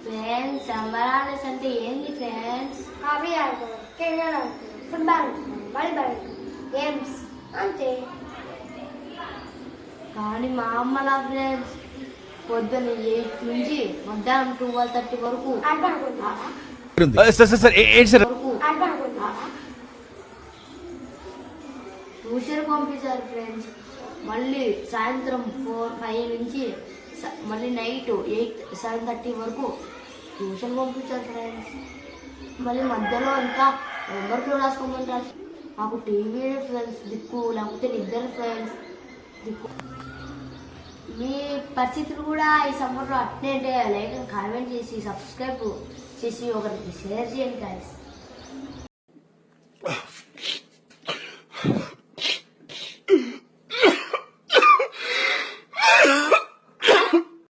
Friends summer holidays అంటే ఏంది friends? Hobby ఆడుకోవడం, క్రికెట్ ఆడుకోవడం, ఫుట్బాల్ ఆడుకోవడం, వాలీబాల్ ఆడుకోవడం, గేమ్స్ అంతే. కానీ మా అమ్మలా ఫ్రెండ్స్ పొద్దున్న 8 నుంచి మధ్యాహ్నం 12:30 వరకు ట్యూషన్ పంపించారు ఫ్రెండ్స్. మళ్ళీ సాయంత్రం 4-5 నుంచి మళ్ళీ నైట్ 7:30 వరకు ట్యూషన్ పంపించారు ఫ్రెండ్స్. మళ్ళీ మధ్యలో ఇంకా హోంవర్క్లో రాసుకోమంటారు. మాకు టీవీ ఫ్రెండ్స్ దిక్కు, లేకపోతే నిద్ర ఫ్రెండ్స్ దిక్కు. మీ పరిస్థితులు కూడా ఈ సమ్మర్లో అట్నే అంటే లైక్ కామెంట్ చేసి సబ్స్క్రైబ్ చేసి ఒకరికి షేర్ చేయండి గాయ్స్.